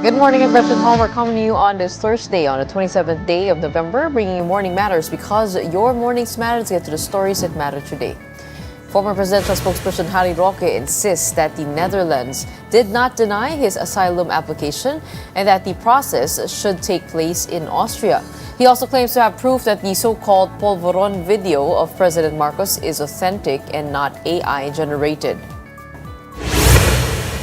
Good morning and Breakfast Home. We're coming to you on this Thursday, on the 27th day of November, bringing you Morning Matters because your mornings matter. Let's get to the stories that matter today. Former presidential spokesperson Harry Roque insists that the Netherlands did not deny his asylum application and that the process should take place in Austria. He also claims to have proof that the so-called Polvoron video of President Marcos is authentic and not AI generated.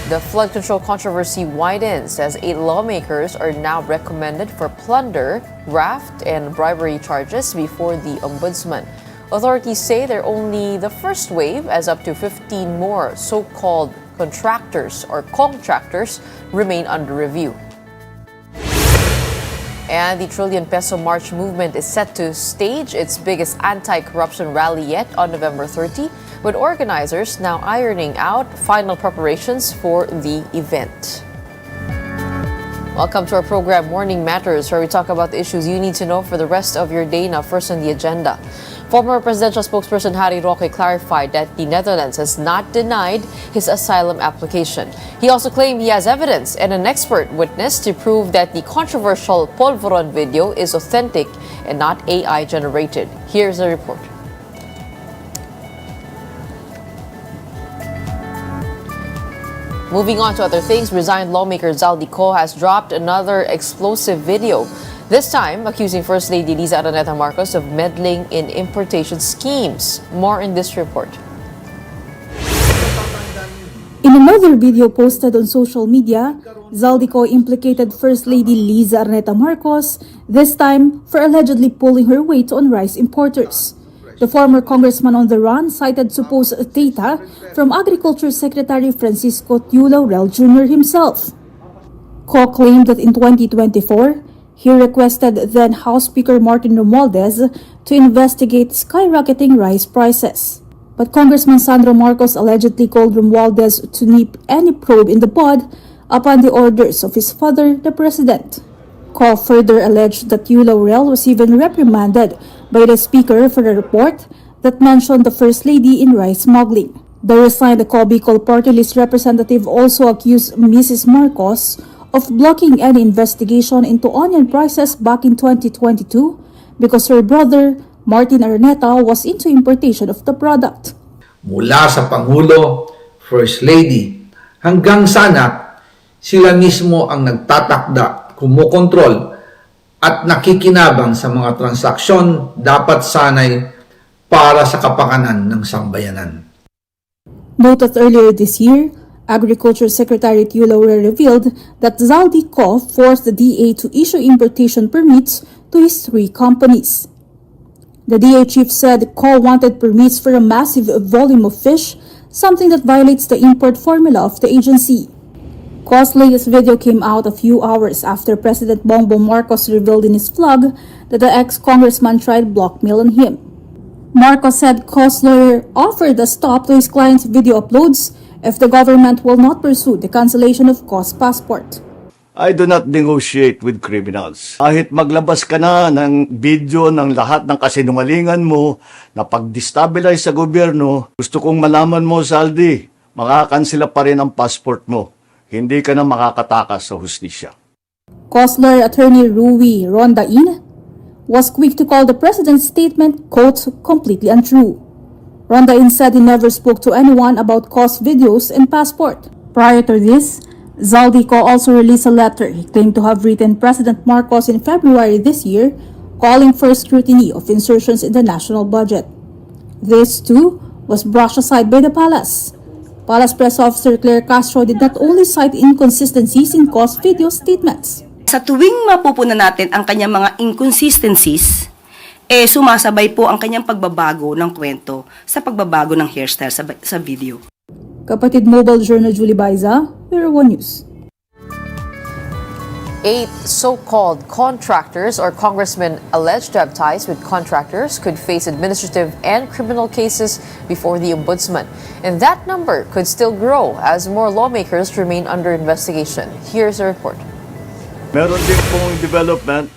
The flood control controversy widens as 8 lawmakers are now recommended for plunder, graft, and bribery charges before the ombudsman. Authorities say they're only the first wave, as up to 15 more so-called contractors remain under review. And the trillion peso march movement is set to stage its biggest anti-corruption rally yet on November 30, with organizers now ironing out final preparations for the event. Welcome to our program, Morning Matters, where we talk about the issues you need to know for the rest of your day. Now, first on the agenda. Former presidential spokesperson Harry Roque clarified that the Netherlands has not denied his asylum application. He also claimed he has evidence and an expert witness to prove that the controversial Polvoron video is authentic and not AI generated. Here's the report. Moving on to other things, resigned lawmaker Zaldi Co has dropped another explosive video, this time accusing First Lady Liza Araneta Marcos of meddling in importation schemes. More in this report. In another video posted on social media, Zaldi Co implicated First Lady Liza Araneta Marcos, this time for allegedly pulling her weight on rice importers. The former congressman on the run cited supposed data from Agriculture Secretary Francisco Tiu Laurel Jr. himself. Co claimed that in 2024, he requested then House Speaker Martin Romualdez to investigate skyrocketing rice prices. But Congressman Sandro Marcos allegedly called Romualdez to nip any probe in the bud upon the orders of his father, the president. Co further alleged that Tiu Laurel was even reprimanded by the Speaker for a report that mentioned the First Lady in rice smuggling. The resigned Bicol party list representative also accused Mrs. Marcos of blocking any investigation into onion prices back in 2022 because her brother, Martin Araneta, was into importation of the product. Mula sa Pangulo, First Lady, hanggang sa anak, sila mismo ang nagtatakda, kumokontrol, at nakikinabang sa mga transaksyon dapat sanay para sa kapakanan ng sambayanan. Noted earlier this year, Agriculture Secretary Tiu Laurel revealed that Zaldi Co forced the DA to issue importation permits to his 3 companies. The DA chief said Co wanted permits for a massive volume of fish, something that violates the import formula of the agency. Co's latest video came out a few hours after President Bongbong Marcos revealed in his vlog that the ex-congressman tried blackmail on him. Marcos said Co's lawyer offered a stop to his client's video uploads if the government will not pursue the cancellation of Co's passport. I do not negotiate with criminals. Kahit maglabas ka na ng video ng lahat ng kasinungalingan mo na pag-destabilize sa gobyerno, gusto kong malaman mo, Zaldi, makakansela pa rin ang passport mo. Hindi ka na makakatakas sa hustisya. Co's lawyer attorney Rui Rondain was quick to call the president's statement, quote, completely untrue. Rondain said he never spoke to anyone about Co's videos and passport. Prior to this, Zaldi Co also released a letter he claimed to have written President Marcos in February this year, calling for scrutiny of insertions in the national budget. This, too, was brushed aside by the palace. Palace Press Officer Claire Castro did not only cite inconsistencies in Co's video statements. Sa tuwing mapupunan natin ang kanyang mga inconsistencies, sumasabay po ang kanyang pagbabago ng kwento sa pagbabago ng hairstyle sa video. Kapatid Mobile Journal Julie Baiza, Bureau 1 News. 8 so-called contractors or congressmen alleged to have ties with contractors could face administrative and criminal cases before the ombudsman. And that number could still grow as more lawmakers remain under investigation. Here's a report. Meron din pong development,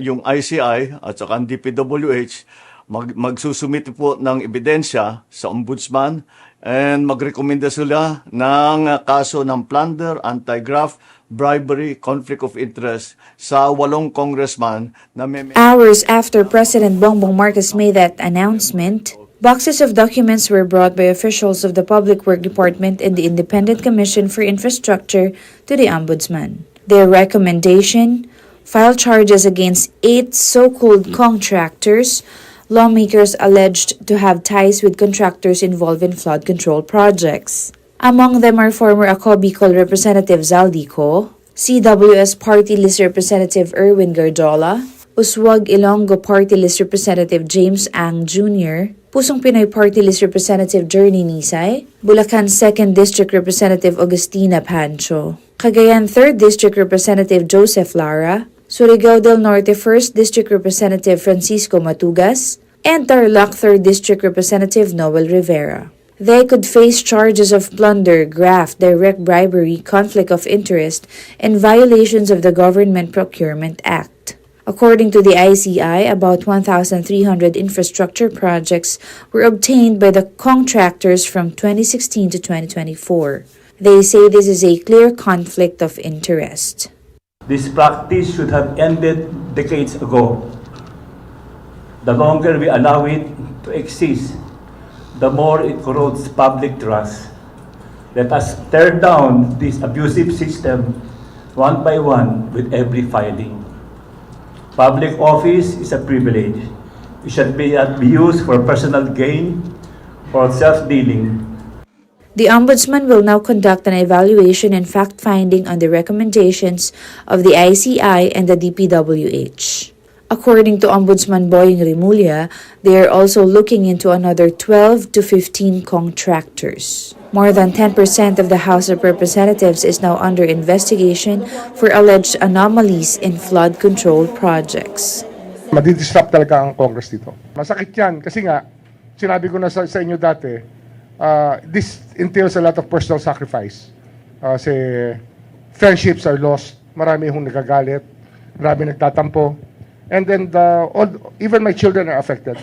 yung ICI at saka ang DPWH, magsusumite po ng ebidensya sa ombudsman and magrekomenda sila ng kaso ng plunder, anti-graft, bribery, conflict of interest sa 8 congressman na may... Hours after President Bongbong Marcos made that announcement, boxes of documents were brought by officials of the Public Work Department and the Independent Commission for Infrastructure to the Ombudsman. Their recommendation: file charges against 8 so-called contractors, lawmakers alleged to have ties with contractors involved in flood control projects. Among them are former Ako Bicol Representative Zaldico, CWS Party List Representative Erwin Garjola, Uswag Ilonggo Party List Representative James Ang Jr., Pusong Pinoy Party List Representative Journey Nisay, Bulacan 2nd District Representative Agustina Pancho, Cagayan 3rd District Representative Joseph Lara, Surigao del Norte 1st District Representative Francisco Matugas, and Tarlac 3rd District Representative Noel Rivera. They could face charges of plunder, graft, direct bribery, conflict of interest, and violations of the Government Procurement Act. According to the ICI, about 1,300 infrastructure projects were obtained by the contractors from 2016 to 2024. They say this is a clear conflict of interest. This practice should have ended decades ago. The longer we allow it to exist, the more it corrodes public trust. Let us tear down this abusive system one by one with every filing. Public office is a privilege. It should be used for personal gain or self-dealing. The Ombudsman will now conduct an evaluation and fact-finding on the recommendations of the ICI and the DPWH. According to Ombudsman Boying Rimulya, they are also looking into another 12 to 15 contractors. More than 10% of the House of Representatives is now under investigation for alleged anomalies in flood control projects. Madidisrupt talaga ang Congress dito. Masakit yan kasi nga, sinabi ko na sa inyo dati, this entails a lot of personal sacrifice. Kasi friendships are lost, marami hong nagagalit, marami nagtatampo. And then even my children are affected.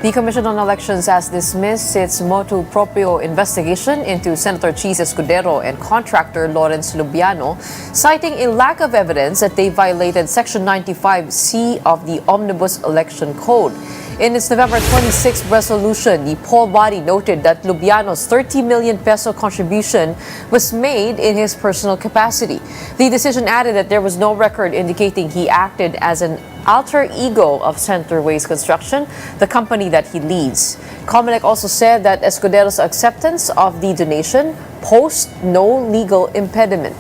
The Commission on Elections has dismissed its motu proprio investigation into Senator Cheese Escudero and contractor Lawrence Lubiano, citing a lack of evidence that they violated Section 95C of the Omnibus Election Code. In its November 26 resolution, the poll body noted that Lubiano's 30 million peso contribution was made in his personal capacity. The decision added that there was no record indicating he acted as an alter ego of Senator Waste Construction, the company that he leads. Comelec also said that Escudero's acceptance of the donation posed no legal impediment.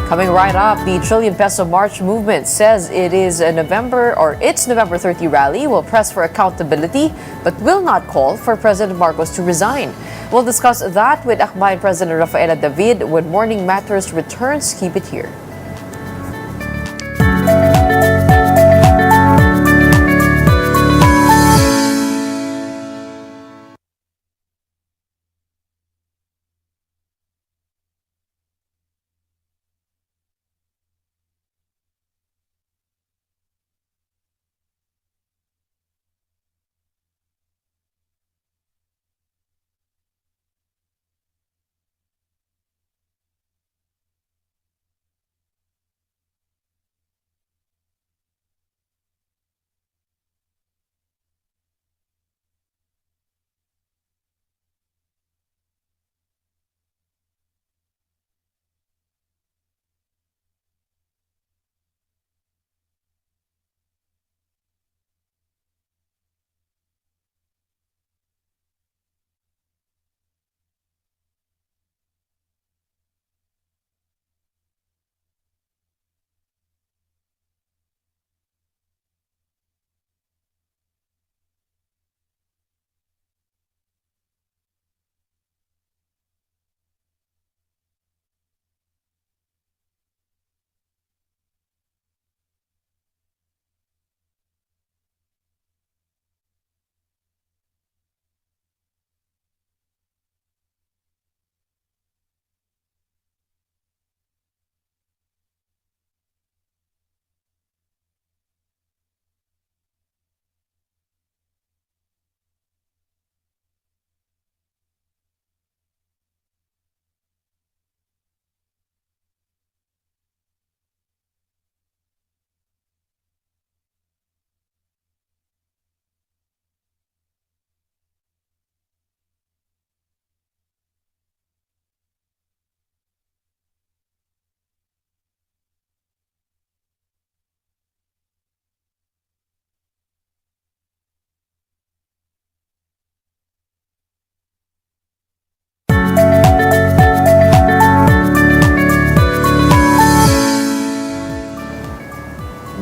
Coming right up, the Trillion Peso March movement says its November 30 rally will press for accountability but will not call for President Marcos to resign. We'll discuss that with Akbayan President Rafaela David when Morning Matters returns. Keep it here.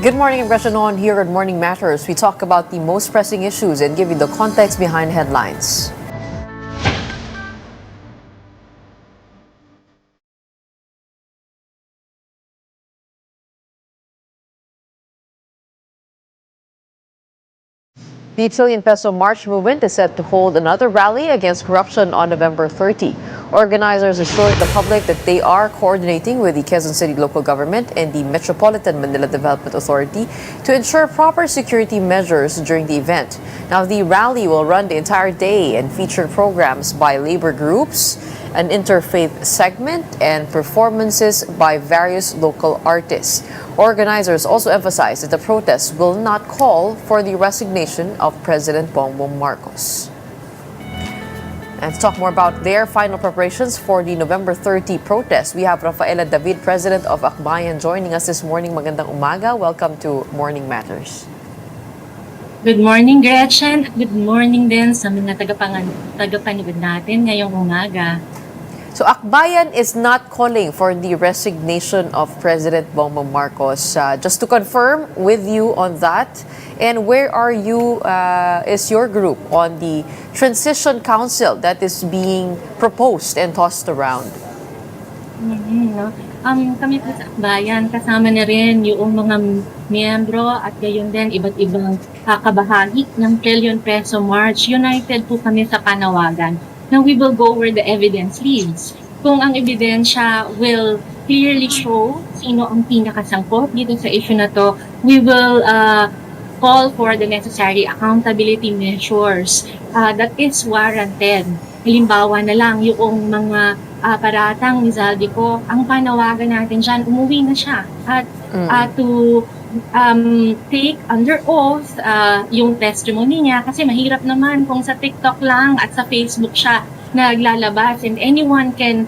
Good morning, impression on here at Morning Matters. We talk about the most pressing issues and give you the context behind headlines. The trillion peso March movement is set to hold another rally against corruption on November 30. Organizers assured the public that they are coordinating with the Quezon City local government and the Metropolitan Manila Development Authority to ensure proper security measures during the event. Now, the rally will run the entire day and feature programs by labor groups, an interfaith segment, and performances by various local artists. Organizers also emphasized that the protests will not call for the resignation of President Bongbong Marcos. And to talk more about their final preparations for the November 30 protest, we have Rafaela David, President of Akbayan, joining us this morning. Magandang umaga. Welcome to Morning Matters. Good morning, Gretchen. Good morning din sa mga tagapanood natin ngayong umaga. So Akbayan is not calling for the resignation of President Bongbong Marcos. Just to confirm with you on that, and where are you, is your group on the transition council that is being proposed and tossed around? No? Kami po sa Akbayan, kasama na rin yung mga miyembro at gayon din iba't ibang kabahagi ng trillion peso march. United po kami sa panawagan. Now, we will go where the evidence leads. Kung ang ebidensya will clearly show sino ang pinakasangkot dito sa issue na to, we will call for the necessary accountability measures that is warranted. Halimbawa na lang yung mga paratang ni Zaldico, ang panawagan natin dyan, umuwi na siya at to take under oath yung testimony niya kasi mahirap naman kung sa TikTok lang at sa Facebook siya naglalabas and anyone can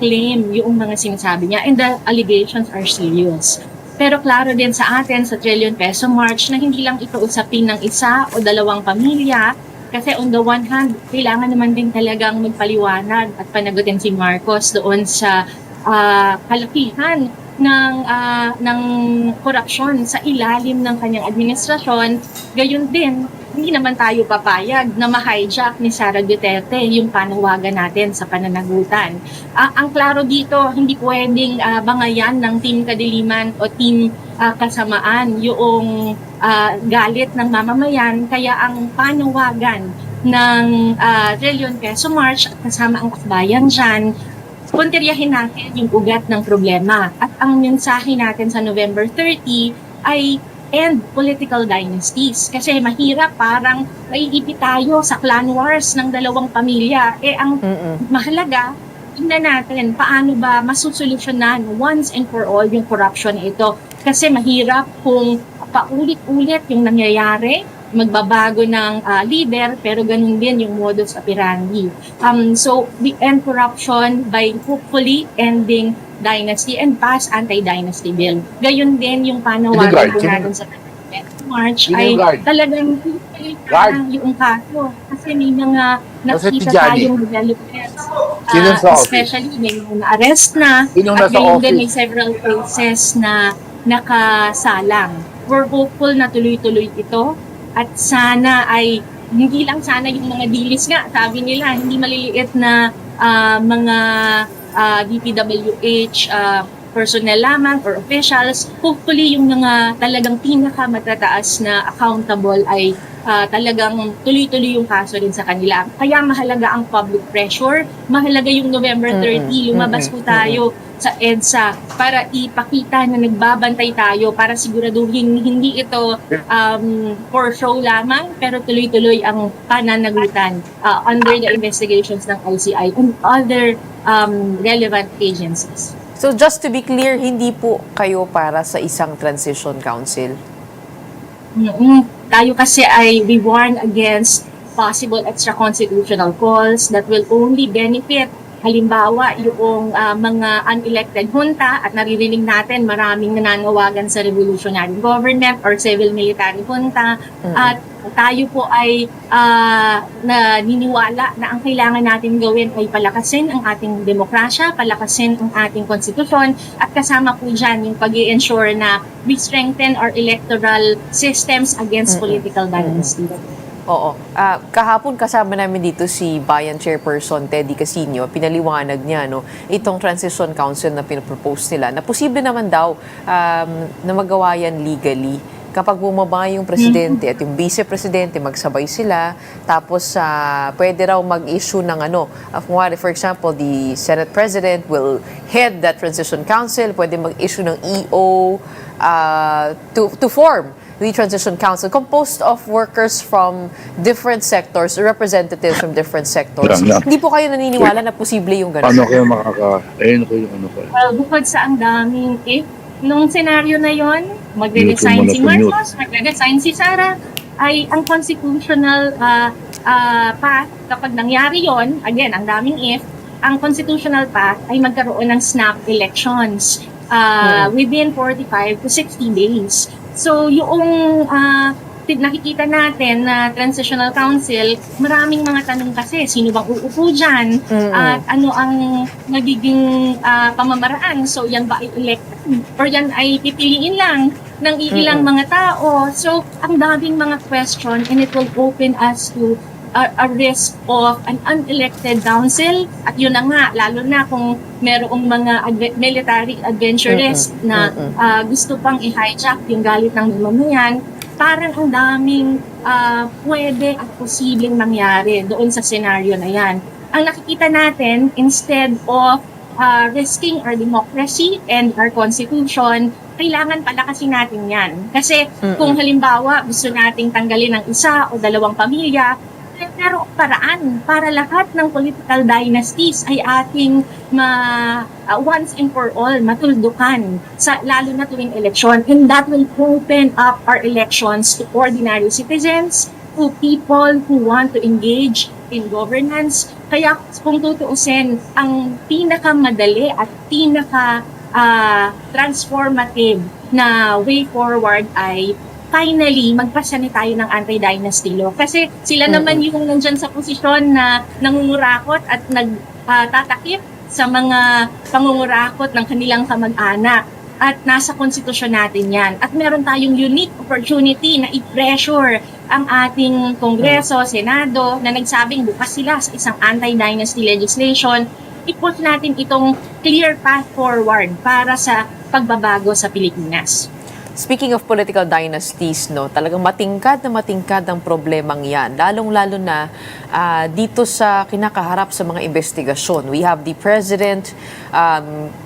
claim yung mga sinasabi niya and the allegations are serious. Pero klaro din sa atin sa Trillion Peso March na hindi lang ito usapin ng isa o dalawang pamilya kasi on the one hand, kailangan naman din talagang magpaliwanag at panagutin si Marcos doon sa kalakihan ng korupsyon sa ilalim ng kanyang administrasyon. Gayon din, hindi naman tayo papayag na ma-hijack ni Sara Duterte yung panawagan natin sa pananagutan. Ang klaro dito, hindi pwedeng bangayan ng Team Kadiliman o Team Kasamaan yung galit ng mamamayan. Kaya ang panawagan ng Trillion Peso March at kasama ang Akbayan dyan, konteryahin natin yung ugat ng problema. At ang mensahe natin sa November 30 ay end political dynasties. Kasi mahirap, parang naiipit tayo sa clan wars ng dalawang pamilya. Ang mahalaga, tingnan natin paano ba masusolusyonan once and for all yung corruption ito. Kasi mahirap kung paulit-ulit yung nangyayari, magbabago ng leader, pero ganun din yung modus operandi. So, we end corruption by hopefully ending dynasty and pass anti-dynasty bill. Gayun din yung panawagan po natin sa March ay talagang yung kaso. Kasi may mga nakita tayong developments. Especially may mga na-arrest na at ngayon din may several cases na nakasalang. We're hopeful na tuloy-tuloy ito. At sana ay, hindi lang sana yung mga dilis nga, sabi nila, hindi maliliit na mga DPWH personnel lamang or officials. Hopefully yung mga talagang pinakamatataas na accountable ay talagang tuloy-tuloy yung kaso rin sa kanila. Kaya mahalaga ang public pressure, mahalaga yung November 30, lumabas po tayo sa EDSA para ipakita na nagbabantay tayo para siguraduhin hindi ito for show lamang pero tuloy-tuloy ang pananagutan under the investigations ng ICI and other relevant agencies. So just to be clear, hindi po kayo para sa isang transition council? Tayo kasi we warn against possible extra-constitutional calls that will only benefit halimbawa, yung mga unelected junta at naririnig natin maraming nananawagan sa revolutionary government or civil military junta at tayo po ay naniniwala na ang kailangan natin gawin ay palakasin ang ating demokrasya, palakasin ang ating konstitusyon at kasama po dyan yung pag-i-ensure na we strengthen our electoral systems against political dynasty. Oo. Kahapon kasama namin dito si Bayan Chairperson Teddy Casino. Pinaliwanag niya itong Transition Council na pinapropose nila na posible naman daw na magawa yan legally. Kapag bumaba yung presidente at yung vice-presidente, magsabay sila. Tapos pwede raw mag-issue ng for example, the Senate President will head that Transition Council. Pwede mag-issue ng EO to form the Transition Council, composed of workers from different sectors, representatives from different sectors. Hindi po kayo naniniwala na posible yung gano'n? Paano kayo ayun ko yung Well, bukod sa ang daming nung senaryo na yon, magre-resign si Marcos, magre-resign si Sara, ay ang constitutional path, kapag nangyari yon, again, ang daming ang constitutional path ay magkaroon ng snap elections within 45 to 60 days. So, yung nakikita natin na Transitional Council, maraming mga tanong kasi, sino bang uupo dyan? At ano ang nagiging pamamaraan? So, yan ba ay elected? Or yan ay pipiliin lang ng ilang mga tao? So, ang daming mga question and it will open us to a risk of an unelected council. At yun na nga, lalo na kung merong mga military adventurers na gusto pang i-hijack yung galit ng mamamayan, parang ang daming pwede at posibleng mangyari doon sa senaryo na yan. Ang nakikita natin, instead of risking our democracy and our constitution, kailangan palakasin natin yan. Kasi kung halimbawa gusto nating tanggalin ng isa o dalawang pamilya, pero paraan para lahat ng political dynasties ay ating once and for all matuldukan lalo na tuwing election, and that will open up our elections to ordinary citizens, to people who want to engage in governance. Kaya kung tutuusin, ang pinakamadali at transformative na way forward ay finally, magpasani tayo ng anti-dynasty law. Kasi sila naman yung nandyan sa posisyon na nangungurakot at nagtatakip sa mga pangungurakot ng kanilang kamag-anak. At nasa konstitusyon natin yan. At meron tayong unique opportunity na i-pressure ang ating Kongreso, Senado, na nagsabing bukas sila sa isang anti-dynasty legislation. I-put natin itong clear path forward para sa pagbabago sa Pilipinas. Speaking of political dynasties, talagang matingkad ang problemang yan. Lalong-lalo na dito sa kinakaharap sa mga investigasyon. We have the president,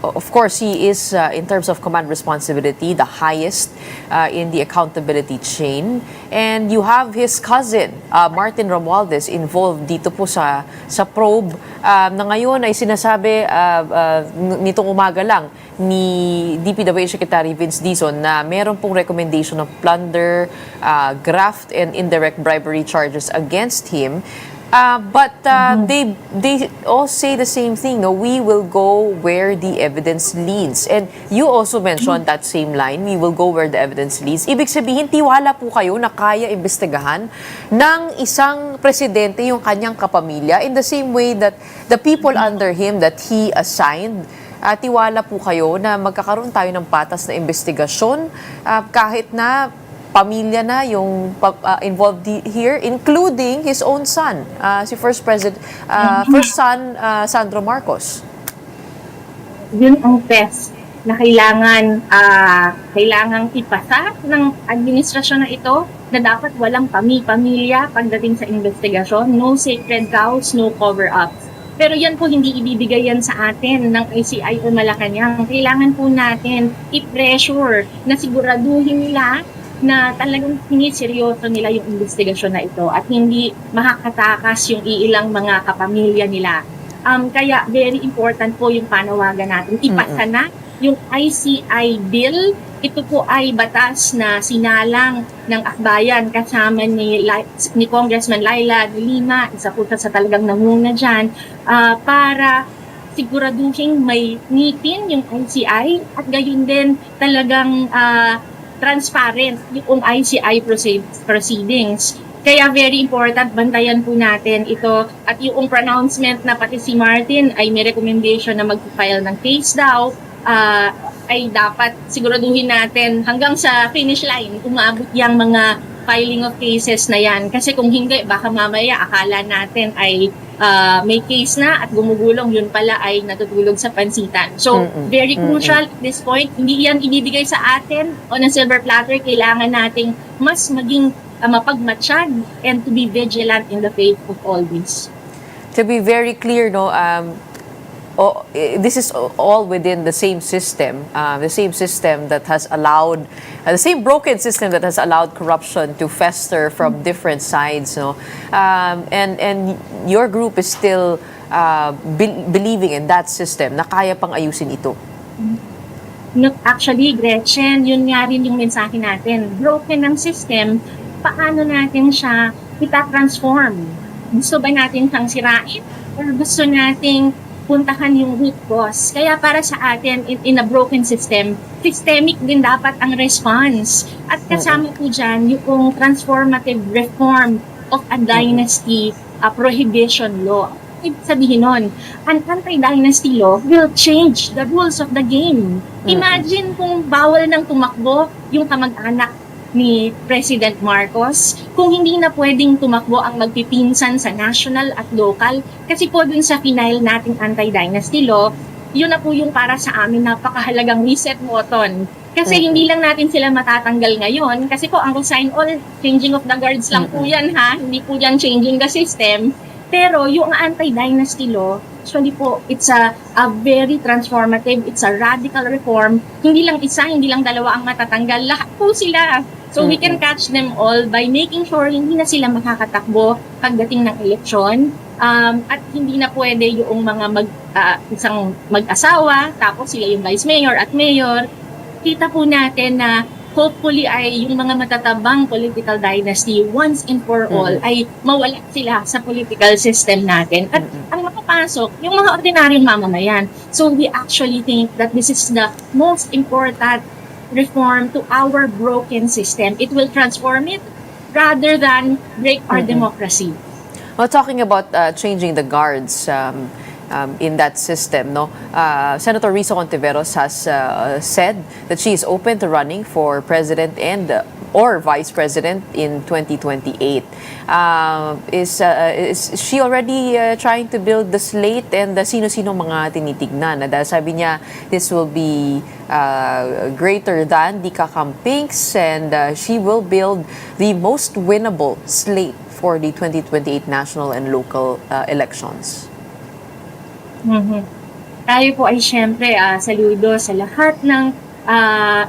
of course, he is, in terms of command responsibility, the highest in the accountability chain. And you have his cousin, Martin Romualdez, involved dito po sa probe na ngayon ay sinasabi nitong umaga lang ni DPWH Secretary Vince Dizon na meron pong recommendation of plunder, graft, and indirect bribery charges against him. But they all say the same thing. We will go where the evidence leads. And you also mentioned that same line, we will go where the evidence leads. Ibig sabihin, tiwala po kayo na kaya imbestigahan ng isang presidente yung kanyang kapamilya in the same way that the people under him that he assigned, tiwala po kayo na magkakaroon tayo ng patas na investigasyon kahit na pamilya na yung involved here, including his own son, si first son, Sandro Marcos. Yun ang test na kailangang ipasa ng administrasyon na ito, na dapat walang pamilya pagdating sa investigasyon, no sacred cows, no cover-ups. Pero yan po, hindi ibibigay yan sa atin ng ICI o Malacanang. Kailangan po natin i-pressure na siguraduhin nila na talagang siniseryoso nila yung investigasyon na ito at hindi makakatakas yung ilang mga kapamilya nila. Kaya very important po yung panawagan natin. Ipasa na yung ICI bill. Ito po ay batas na sinalang ng akbayan kasama ni Congressman Laila de Lima, isa po sa talagang nanguna dyan, para siguraduhin may ngipin yung ICI at gayon din talagang transparent yung ICI proceedings. Kaya very important, bantayan po natin ito. At yung pronouncement na pati si Martin ay may recommendation na mag-file ng case daw, ay dapat siguraduhin natin hanggang sa finish line, umabot yung mga filing of cases na yan. Kasi kung hindi, baka mamaya akala natin ay may case na at gumugulong, yun pala ay natutulog sa pansitan. So, very crucial at this point. Hindi yan ibibigay sa atin on a silver platter. Kailangan nating mas maging mapagmatsyag and to be vigilant in the face of all this. To be very clear, no, this is all within the same system that has allowed, the same broken system that has allowed corruption to fester from different sides, no, and your group is still believing in that system na kaya pang ayusin ito. No, actually, Gretchen, yun nga rin yung mensahe natin. Broken ng system, paano natin siya ita-transform? Gusto ba natin siyang sirain? Or gusto nating puntahan yung root cause? Kaya para sa atin, in a broken system, systemic din dapat ang response. At kasama po dyan yung transformative reform of a dynasty prohibition law. Ibig sabihin nun, an anti-dynasty law will change the rules of the game. Imagine kung bawal nang tumakbo yung kamag-anak ni President Marcos, kung hindi na pwedeng tumakbo ang magpipinsan sa national at local, kasi po dun sa final nating anti-dynasty law, yun na po yung para sa amin napakahalagang reset button. Kasi hindi lang natin sila matatanggal ngayon, kasi po ang resign all, changing of the guards lang po yan ha, hindi po yan changing the system. Pero yung anti-dynasty law, actually po, it's a very transformative, it's a radical reform. Hindi lang isa, hindi lang dalawa ang matatanggal, lahat po sila. So we can catch them all by making sure hindi na sila makakatakbo pagdating ng eleksyon. At hindi na pwede yung mga isang mag-asawa, tapos sila yung vice mayor at mayor. Kita po natin na hopefully ay yung mga matatabang political dynasty once and for all ay mawala sila sa political system natin. At ang makapasok, yung mga ordinaryong mamamayan. So we actually think that this is the most important reform to our broken system. It will transform it rather than break our democracy. Well, talking about changing the guards in that system, no, Senator Risa Hontiveros has said that she is open to running for president and or vice president in 2028. Is she already trying to build the slate and sino-sino mga tinitignan? Dahil sabi niya, this will be greater than the kakampings and she will build the most winnable slate for the 2028 national and local elections. Tayo po ay syempre saludo sa lahat ng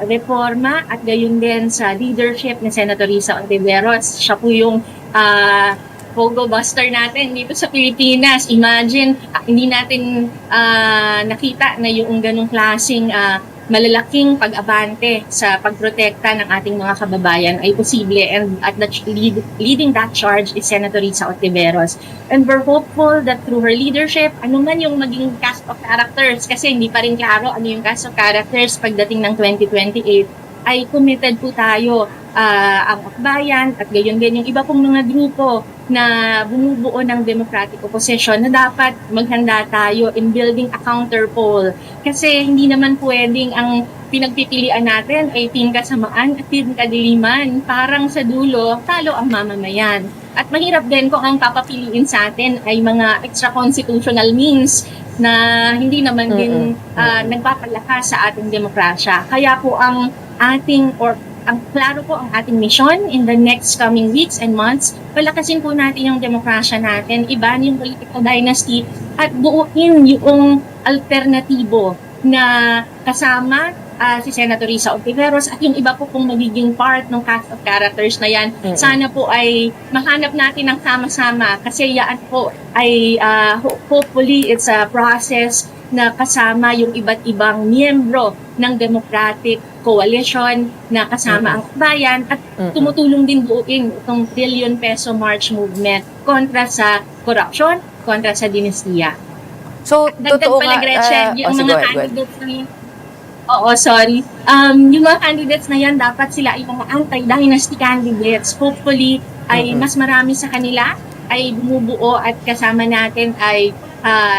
reforma at gayon din sa leadership ni Senator Risa Hontiveros. Siya po yung pogo buster natin dito sa Pilipinas. Imagine, hindi natin nakita na yung ganong klaseng malalaking pag-abante sa pagprotekta ng ating mga kababayan ay posible, and at leading that charge is Senator Risa Hontiveros. And we're hopeful that through her leadership, ano man yung maging cast of characters, kasi hindi pa rin klaro ano yung cast of characters pagdating ng 2028, ay committed po tayo ang akbayan at gayon din yung iba pong mga grupo na bumubuo ng democratic opposition na dapat maghanda tayo in building a counterpole. Kasi hindi naman pwedeng ang pinagpipilian natin ay team kasamaan at team kadiliman. Parang sa dulo, talo ang mamamayan. At mahirap din kung ang papapiliin sa atin ay mga extra-constitutional means na hindi naman din nagpapalakas sa ating demokrasya. Kaya po ang ating ang klaro po ang ating mission in the next coming weeks and months, palakasin po natin yung demokrasya natin, ibahin yung political dynasty, at buuin yung alternatibo na kasama si Senator Risa Hontiveros at yung iba po pong magiging part ng cast of characters na yan. Sana po ay mahanap natin ng sama-sama kasi yan po ay hopefully it's a process na kasama yung iba't ibang miyembro ng Democratic Coalition na kasama ang bayan at tumutulong din buuin itong Trillion Peso March movement kontra sa corruption, kontra sa dinastiya. So, Dagdag totoo pala, nga, Gretchen, yung sige, mga go ahead. candidates na yun. Oo, sorry. Yung mga candidates na yan, dapat sila ay mga anti-dynasty candidates. Hopefully, ay mas marami sa kanila ay bumubuo at kasama natin ay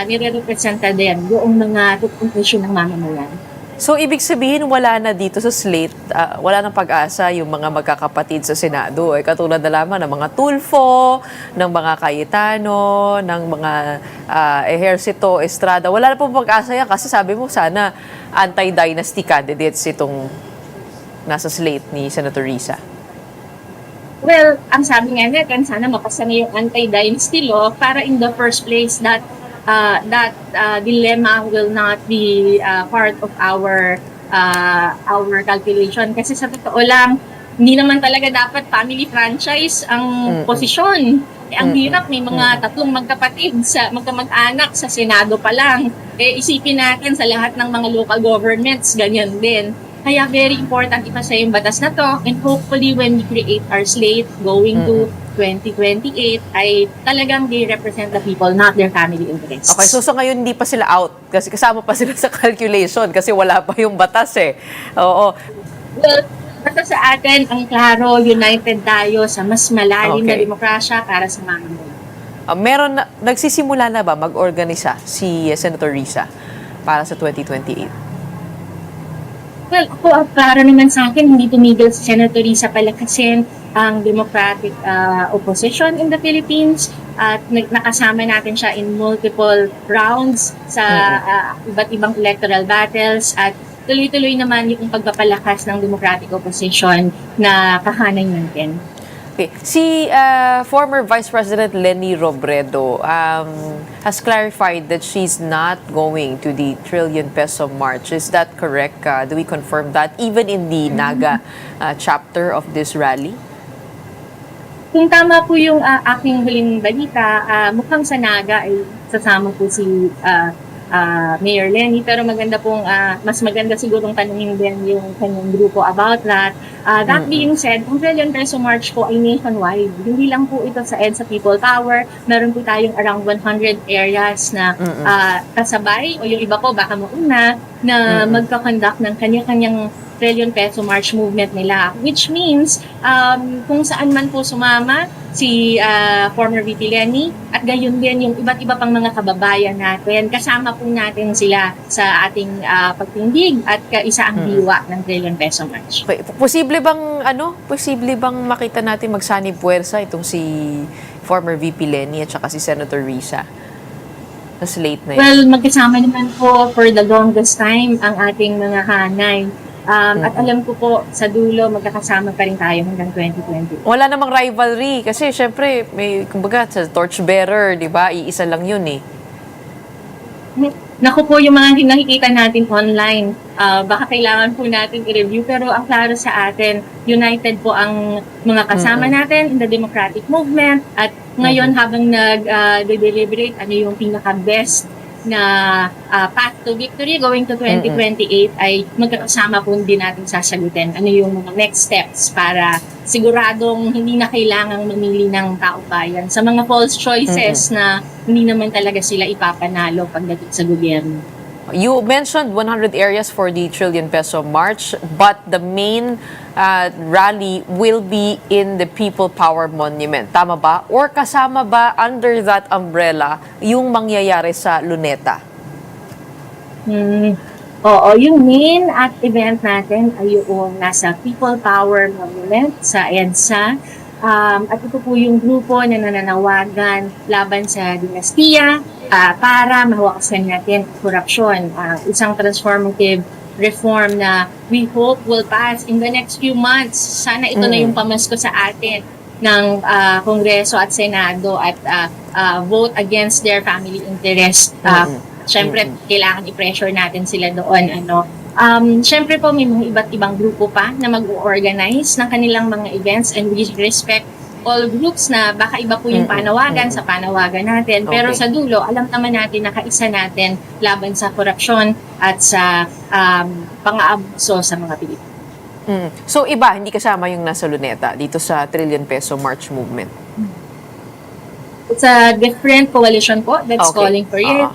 nire-representa din yung mga totoong issue ng mamamayan. So, ibig sabihin, wala na dito sa slate, wala nang pag-asa yung mga magkakapatid sa Senado. Katulad na lamang ng mga Tulfo, ng mga Cayetano, ng mga Ejercito, Estrada. Wala na pong pag-asa yan kasi sabi mo, sana anti-dynasty candidates itong nasa slate ni Senator Risa. Well, ang sabi nga natin, sana mapasa na yung anti-dynasty law para in the first place that dilemma will not be part of our calculation. Kasi sa totoo lang, hindi naman talaga dapat family franchise ang posisyon. Ang hirap, may mga tatlong magkapatid, magkamag-anak sa Senado pa lang. Isipin natin sa lahat ng mga local governments, ganyan din. Kaya very important ipasa yung batas na to, and hopefully when we create our slate going to 2028 ay talagang they represent the people, not their family interests. Okay, so ngayon hindi pa sila out kasi kasama pa sila sa calculation kasi wala pa yung batas eh. Oo. Well, basta sa atin, ang klaro, united tayo sa mas malalim na demokrasya para sa mamamayan. Nagsisimula na ba mag-organisa si Senator Risa para sa 2028? Well, klaro naman sa akin, hindi tumigil si Senator Risa palakasin ang Democratic opposition in the Philippines at nakasama natin siya in multiple rounds sa iba't ibang electoral battles at tuloy-tuloy naman yung pagpapalakas ng Democratic opposition na kahanay natin. Okay. Si former Vice President Leni Robredo has clarified that she's not going to the trillion peso march. Is that correct? Do we confirm that even in the Naga chapter of this rally? Kung tama po yung aking huling balita, mukhang sa Naga ay sasama po si Mayor Leni, pero mas maganda sigurong tanungin din yung kanyang grupo about that. That being said, ang trillion peso march po ay nationwide. Hindi lang po ito sa EDSA People Power. Meron po tayong around 100 areas na kasabay, o yung iba po baka mauna, na magkakonduct ng kanya-kanyang trillion peso march movement nila. Which means, kung saan man po sumama si former VP Leni at gayon din yung iba't iba pang mga kababayan natin, kasama po natin sila sa ating pagtindig at kaisaang diwa ng trillion peso march. Okay. Posible bang makita natin magsanib puwersa itong si former VP Leni at saka si Senator Risa? Mas late na yun. Well, magkasama naman po for the longest time ang ating mga hanay. At alam ko po, sa dulo, magkakasama pa rin tayo hanggang 2020. Wala namang rivalry kasi syempre, kumbaga, sa torchbearer, di ba? Iisa lang yun eh. Naku po, yung mga nakikita natin online, baka kailangan po natin i-review, pero ang klaro sa atin, united po ang mga kasama natin in the democratic movement, at ngayon habang nag-deliberate, ano yung pinaka-best na path to victory going to 2028 ay magkakasama po din natin sasagutin ano yung mga next steps para siguradong hindi na kailangang mamili ng tao bayan sa mga false choices na hindi naman talaga sila ipapanalo pagdating sa gobyerno. You mentioned 100 areas for the trillion peso march, but the main rally will be in the People Power Monument. Tama ba? Or kasama ba under that umbrella yung mangyayari sa Luneta? Oo, yung main event natin ay yung nasa People Power Monument sa EDSA. At ito po yung grupo na nananawagan laban sa dinastiya para mahawakan natin korupsyon. Isang transformative reform na we hope will pass in the next few months. Sana ito na yung pamasko sa atin ng Kongreso at Senado at vote against their family interest. Siyempre, kailangan i-pressure natin sila doon. Siyempre po, may mga iba't ibang grupo pa na mag-organize ng kanilang mga events, and we respect all groups na baka iba po yung panawagan sa panawagan natin. Pero sa dulo, alam naman natin na kaisa natin laban sa korupsyon at sa pang-aabuso sa mga Pilipino. So iba, hindi kasama yung nasa Luneta dito sa trillion peso march movement? It's a different coalition po that's Okay. calling for it.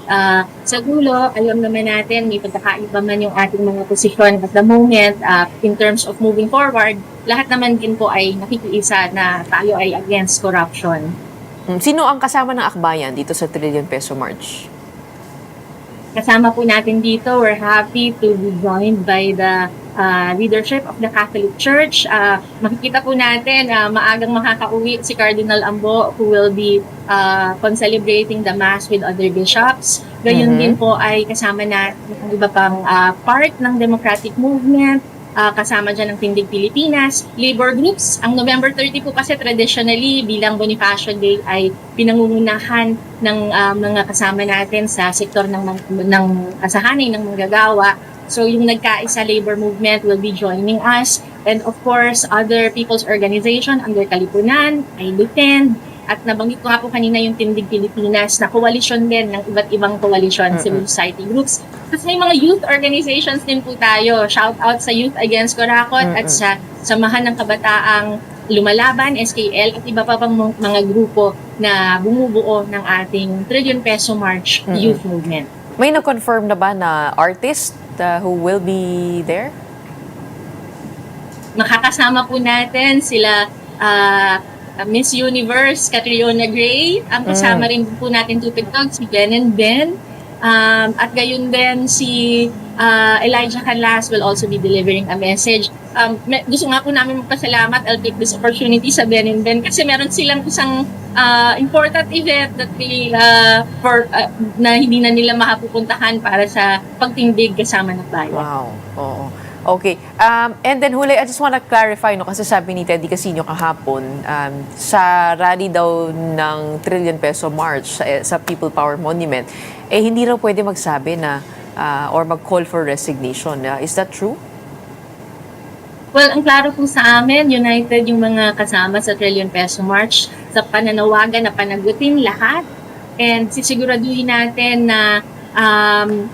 Sa dulo, alam naman natin, may pagkakaiba man yung ating mga posisyon at the moment. In terms of moving forward, lahat naman din po ay nakikiisa na tayo ay against corruption. Sino ang kasama ng akbayan dito sa Trillion Peso March? Kasama po natin dito, we're happy to be joined by the leadership of the Catholic Church. Makikita po natin, maagang makakauwi si Cardinal Ambo, who will be concelebrating the Mass with other bishops. Gayon din po ay kasama natin ang iba pang part ng democratic movement, kasama dyan ng Tindig Pilipinas, labor groups. Ang November 30 po kasi traditionally bilang Bonifacio Day ay pinangungunahan ng mga kasama natin sa sektor ng asahanay ng manggagawa. So yung nagkaisa labor movement will be joining us. And of course, other people's organization under Kalipunan, ay Defend. At nabanggit ko nga po kanina yung Tindig Pilipinas na koalisyon din ng iba't ibang koalisyon, civil society groups. Tapos may mga youth organizations din po tayo. Shout out sa Youth Against Corakot at sa Samahan ng Kabataang Lumalaban, SKL, at iba pa pang mga grupo na bumubuo ng ating Trillion Peso March Youth Movement. May na-confirm na ba na artist who will be there? Makakasama po natin sila Miss Universe, Catriona Gray. Ang kasama rin po natin tutugtog si Ben and Ben. At gayon din si Elijah Canlas will also be delivering a message. Gusto nga po namin magpasalamat. I'll take this opportunity sa Ben and Ben kasi meron silang isang important event that they, na hindi na nila makapupuntahan para sa pagtindig kasama ng bayan. Wow. Oo. Okay. And then huli, I just want to clarify, no, kasi sabi ni Teddy Casino kahapon, sa rally daw ng Trillion Peso March sa People Power Monument, hindi raw pwede magsabi na or mag-call for resignation. Is that true? Well, ang klaro po sa amin, united yung mga kasama sa Trillion Peso March sa pananawagan na panagutin lahat and sisiguraduhin natin na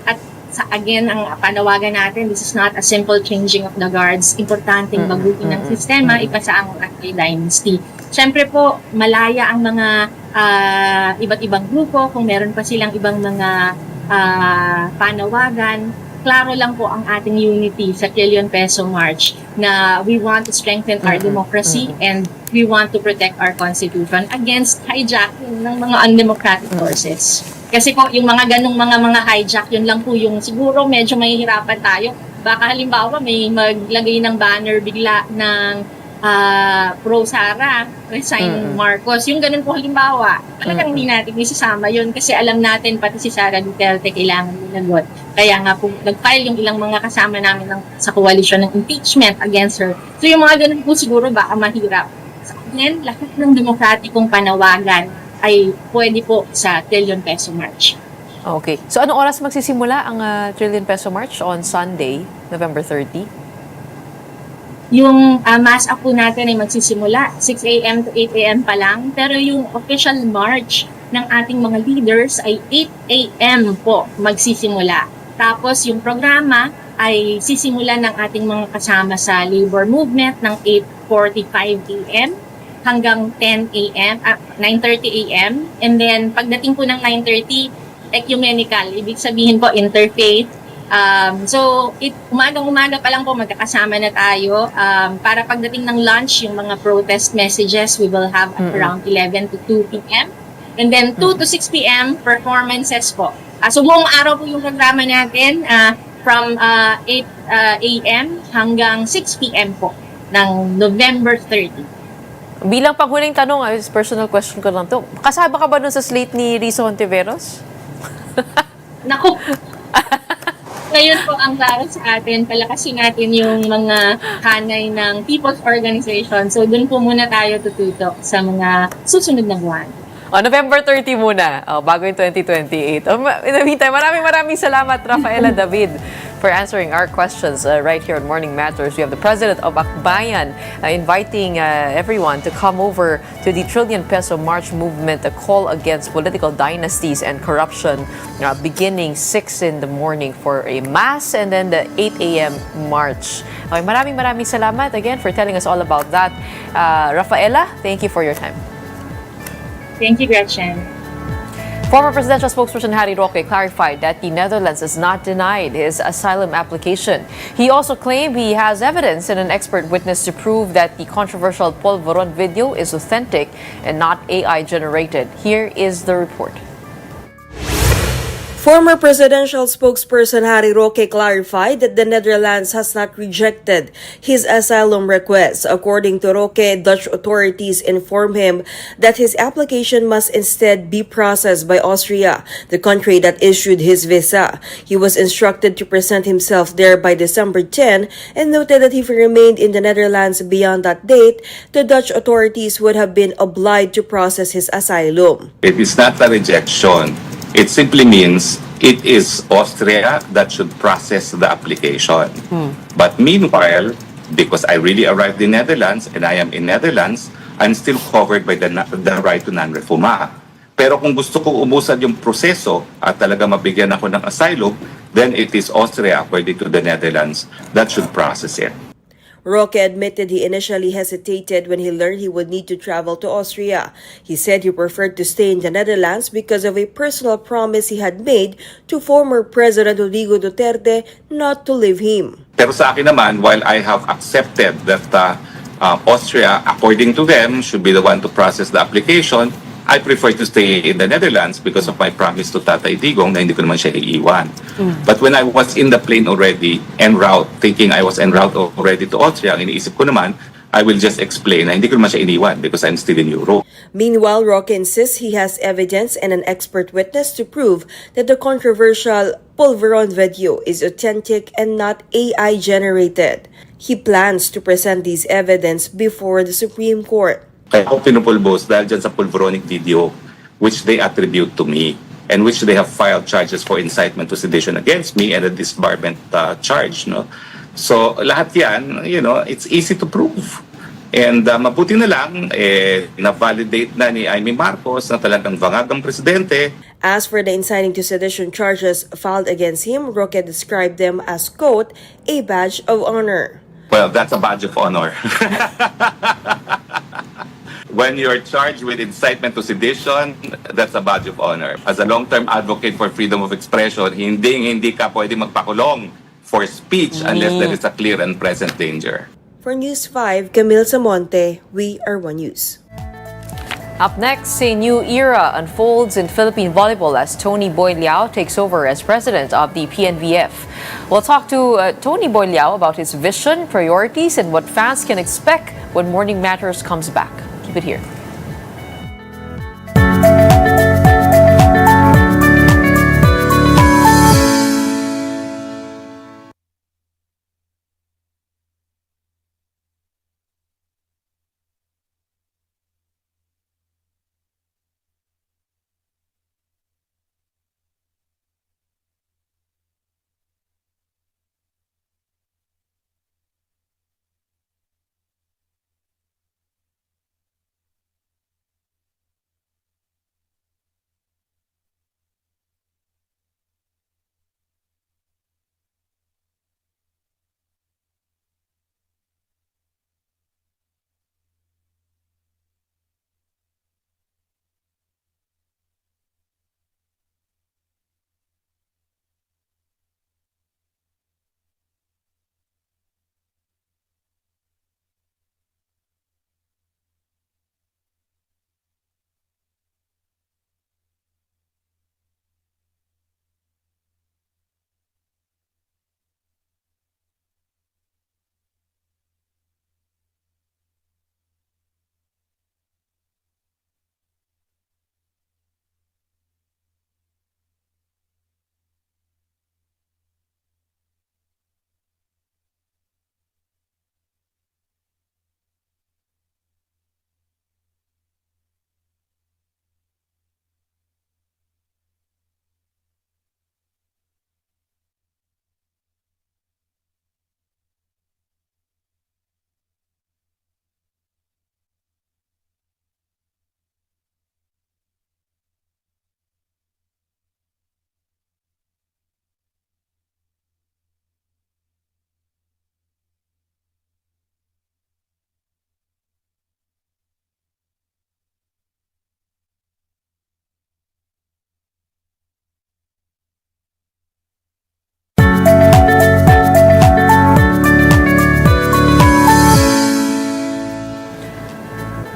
at again, ang panawagan natin, this is not a simple changing of the guards. Importanteng baguhin ng sistema, ipasa ang anti-dynasty. Siyempre po, malaya ang mga iba't ibang grupo. Kung meron pa silang ibang mga panawagan, klaro lang po ang ating unity sa Trillion Peso March na we want to strengthen our democracy and we want to protect our constitution against hijacking ng mga undemocratic forces. Kasi po, yung mga ganong mga hijack, yun lang po yung siguro medyo mahihirapan tayo. Baka halimbawa may maglagay ng banner bigla ng pro-Sara, resign Marcos. Yung ganun po halimbawa, talagang hindi natin isasama yun kasi alam natin pati si Sara Duterte kailangan minagot. Kaya nga po, nag-file yung ilang mga kasama namin sa koalisyon ng impeachment against her. So yung mga ganun po siguro baka mahirap. So again, lahat ng demokratikong panawagan ay pwede po sa Trillion Peso March. Okay. So anong oras magsisimula ang Trillion Peso March on Sunday, November 30? Yung mass up po natin ay magsisimula 6 a.m. to 8 a.m. pa lang. Pero yung official march ng ating mga leaders ay 8 a.m. po magsisimula. Tapos yung programa ay sisimula ng ating mga kasama sa labor movement ng 8:45 a.m. hanggang 10 a.m., 9:30 a.m. And then, pagdating po ng 9:30, ecumenical, ibig sabihin po interfaith. So, umagang-umaga pa lang po magkakasama na tayo. Para pagdating ng lunch, yung mga protest messages, we will have at around 11 to 2 p.m. And then, 2 to 6 p.m., performances po. So, buong araw po yung programa natin from 8 a.m. hanggang 6 p.m. po ng November 30. Bilang panghuling tanong, personal question ko lang to. Kasama ka ba dun sa slate ni Rizzo Hontiveros? Naku! Ngayon po ang klaro sa atin, palakasin natin yung mga hanay ng people's organization. So, dun po muna tayo tututok sa mga susunod na buwan. November 30 muna, bago yung 2028. In the meantime, maraming salamat, Rafaela David, for answering our questions right here on Morning Matters. We have the President of Akbayan inviting everyone to come over to the Trillion Peso March movement, a call against political dynasties and corruption, beginning 6 in the morning for a mass and then the 8 a.m. march. Okay, maraming salamat again for telling us all about that. Rafaela, thank you for your time. Thank you, Gretchen. Former presidential spokesperson Harry Roque clarified that the Netherlands has not denied his asylum application. He also claimed he has evidence and an expert witness to prove that the controversial Polvoron video is authentic and not AI generated. Here is the report. Former presidential spokesperson Harry Roque clarified that the Netherlands has not rejected his asylum request. According to Roque, Dutch authorities informed him that his application must instead be processed by Austria, the country that issued his visa. He was instructed to present himself there by December 10 and noted that if he remained in the Netherlands beyond that date, the Dutch authorities would have been obliged to process his asylum. It is not a rejection. It simply means it is Austria that should process the application. But meanwhile, because I really arrived in Netherlands and I am in Netherlands, I'm still covered by the right to non-refoulement. Pero kung gusto kong umusad yung proseso at talaga mabigyan ako ng asylum, then it is Austria, according to the Netherlands, that should process it. Roque admitted he initially hesitated when he learned he would need to travel to Austria. He said he preferred to stay in the Netherlands because of a personal promise he had made to former President Rodrigo Duterte not to leave him. Pero sa akin naman, while I have accepted that Austria, according to them, should be the one to process the application, I prefer to stay in the Netherlands because of my promise to Tatay Digong na hindi ko naman siya iiwan. But when I was in the plane already, en route, thinking I was en route already to Austria, ang iniisip ko naman, I will just explain na hindi ko naman siya iniwan because I'm still in Europe. Meanwhile, Roque insists he has evidence and an expert witness to prove that the controversial Polvoron video is authentic and not AI generated. He plans to present these evidence before the Supreme Court. Kaya ako pinupulbos dahil dyan sa pulveronic video which they attribute to me and which they have filed charges for incitement to sedition against me and a disbarment charge. No? So lahat yan, it's easy to prove. And mabuti na lang, na-validate na ni Amy Marcos na talagang vangag ang presidente. As for the inciting to sedition charges filed against him, Roque described them as, quote, a badge of honor. Well, that's a badge of honor. When you're charged with incitement to sedition, that's a badge of honor. As a long-term advocate for freedom of expression, hindi ka pwede magpakulong for speech unless there is a clear and present danger. For News 5, Camille Samonte, We Are One News. Up next, a new era unfolds in Philippine volleyball as Tony Boy Liao takes over as president of the PNVF. We'll talk to Tony Boy Liao about his vision, priorities, and what fans can expect when Morning Matters comes back. Keep it here.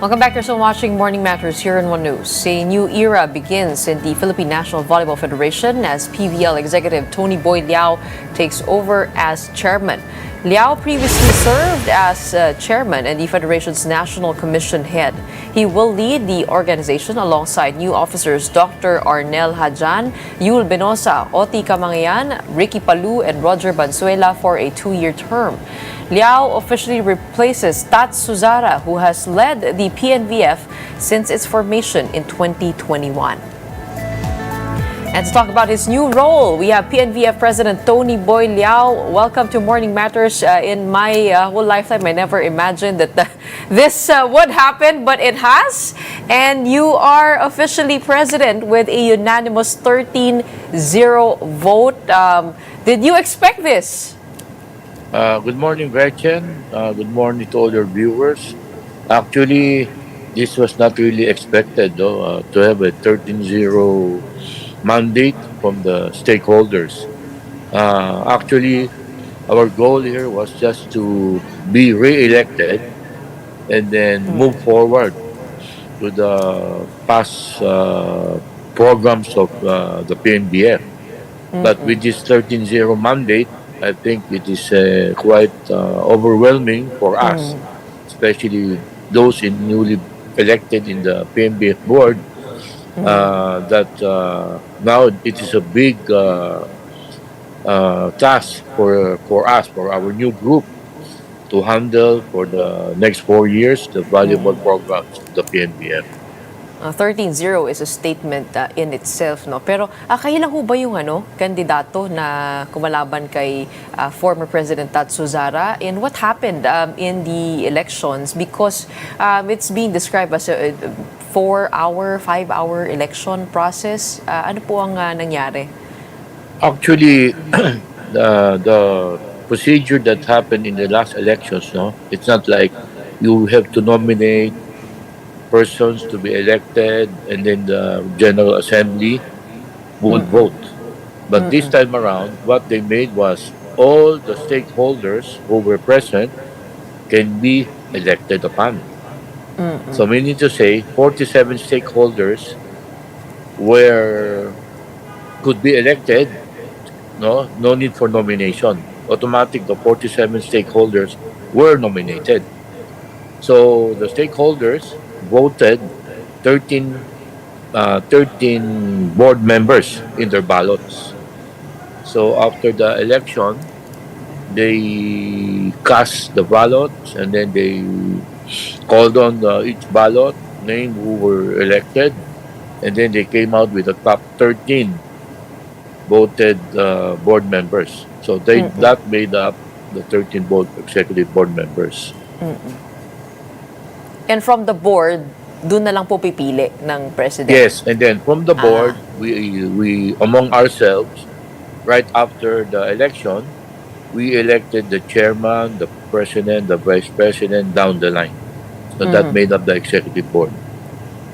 Welcome back. You're still watching Morning Matters here in One News. A new era begins in the Philippine National Volleyball Federation as PVL executive Tony Boy Liao takes over as chairman. Liao previously served as chairman and the federation's national commission head. He will lead the organization alongside new officers Dr. Arnel Hajan, Yul Benosa, Oti Kamangayan, Ricky Palu, and Roger Banzuela for a 2-year term. Liao officially replaces Tat Suzara, who has led the PNVF since its formation in 2021. And to talk about his new role, we have PNVF President Tony Boy Liao. Welcome to Morning Matters. In my whole lifetime, I never imagined that this would happen, but it has. And you are officially president with a unanimous 13-0 vote. Did you expect this? Good morning, Gretchen. Good morning to all your viewers. Actually, this was not really expected, though, to have a 13-0 mandate from the stakeholders. Actually, our goal here was just to be re-elected and then move forward to the past programs of the PNBF. But with this 13-0 mandate, I think it is quite overwhelming for us, especially those newly elected in the PNBF board, that now it is a big task for us, for our new group, to handle for the next 4 years the valuable programs of the PNBF. 13-0 is a statement in itself, no? Pero kayo lang ho ba yung kandidato na kumalaban kay former President Tat Suzara? And what happened in the elections? Because it's being described as a 4-hour, 5-hour election process. Ano po ang nangyari? Actually, the procedure that happened in the last elections, no, it's not like you have to nominate persons to be elected and then the General Assembly would vote. But this time around, what they made was all the stakeholders who were present can be elected upon. So meaning to say, 47 stakeholders could be elected, no need for nomination. Automatic, the 47 stakeholders were nominated. So the stakeholders voted 13 board members in their ballots. So after the election, they cast the ballots and then they called on each ballot, name who were elected, and then they came out with the top 13 voted board members. So that made up the 13 executive board members. And from the board, doon na lang po pipili ng president? Yes, and then from the board, we among ourselves, right after the election, we elected the chairman, the president, the vice president down the line. So that made up the executive board.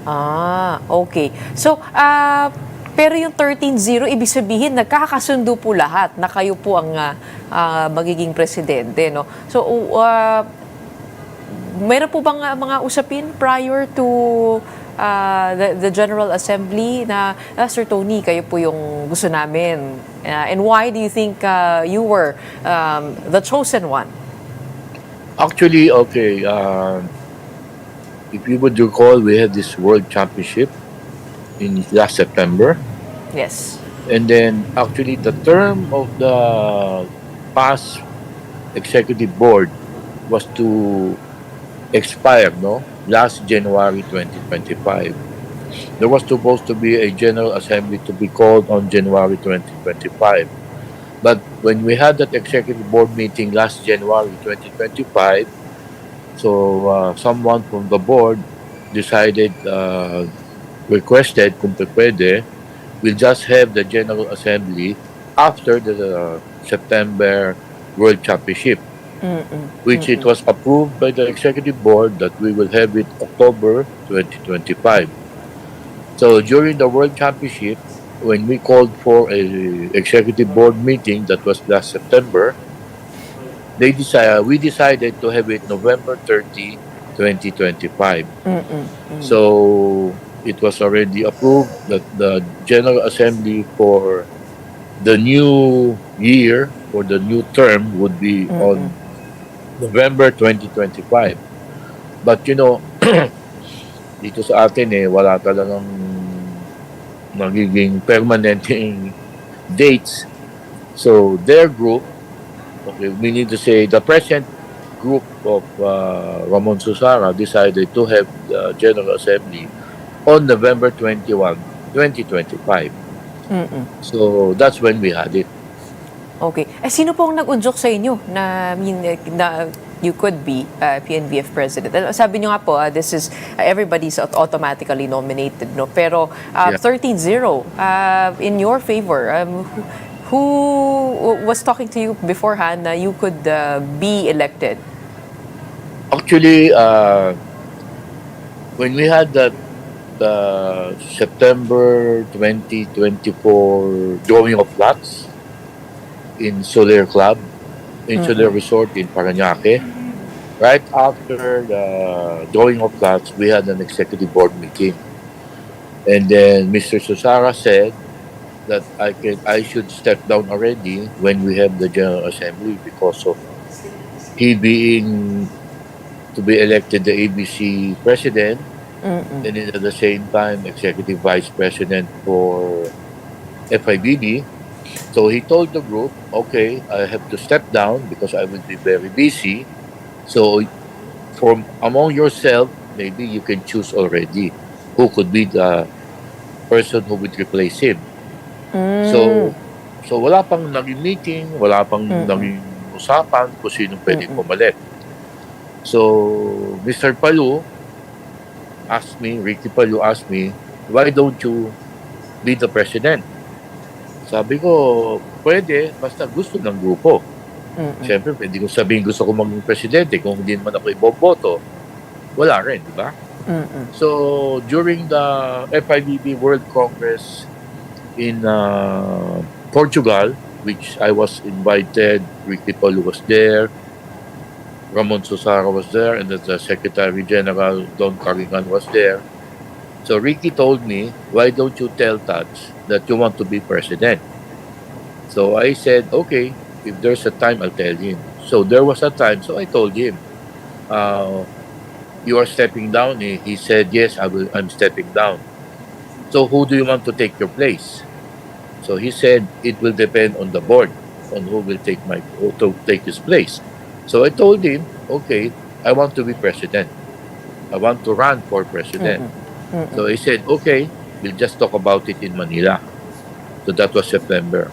Okay. So, pero yung 13-0, ibig sabihin, nagkakasundo po lahat na kayo po ang magiging presidente, no? So, mayroon po bang mga usapin prior to the General Assembly na, Sir Tony, kayo po yung gusto namin? And why do you think you were the chosen one? Actually, okay, if you would recall, we had this World Championship in last September. Yes. And then, actually, the term of the past executive board was to expire, last January 2025. There was supposed to be a General Assembly to be called on January 2025. But when we had that executive board meeting last January 2025, so someone from the board requested kung pwede, we'll just have the General Assembly after the September World Championship. Which it was approved by the executive board that we will have it October 2025. So during the World Championship, when we called for a executive board meeting that was last September, we decided to have it November 30 2025. So it was already approved that the General Assembly for the new year or the new term would be on November 2025. But dito sa atin wala talagang magiging permanenteng dates. So their group, okay, we need to say the present group of Ramon Susara decided to have the General Assembly on November 21, 2025. So that's when we had it. Okay. Sino po ang nag-udyok sa inyo na, na you could be PNBF president? Sabi niyo nga po, this is, everybody's automatically nominated, no? Pero 13-0 in your favor. Who was talking to you beforehand na you could be elected? Actually, when we had that September 2024 drawing of lots in Soler Club, in Soler Resort in Parañaque, right after the drawing of lots, we had an executive board meeting. And then Mr. Susara said that I should step down already when we have the General Assembly because of he being to be elected the ABC president and then at the same time executive vice president for FIBB. So he told the group, okay, I have to step down because I will be very busy. So from among yourself, maybe you can choose already who could be the person who would replace him. So wala pang naging meeting, wala pang naging usapan kung sino pwedeng pumalit. So Mr. Palu asked me, Ricky Palu asked me, why don't you be the president? Sabi ko, pwede, basta gusto ng grupo. Siyempre, pwede ko sabihin gusto ko maging presidente kung hindi naman ako iboboto. Wala rin, di ba? So, during the FIBB World Congress in Portugal, which I was invited, Ricky Palu was there, Ramon Susara was there, and the Secretary General Don Carrigan was there. So Ricky told me, why don't you tell Tats that you want to be president? So I said, okay, if there's a time, I'll tell him. So there was a time, so I told him, you are stepping down. He said, yes, I'm stepping down. So who do you want to take your place? So he said, it will depend on the board, on who will take his place. So I told him, okay, I want to be president. I want to run for president. So he said, okay, we'll just talk about it in Manila. So that was September.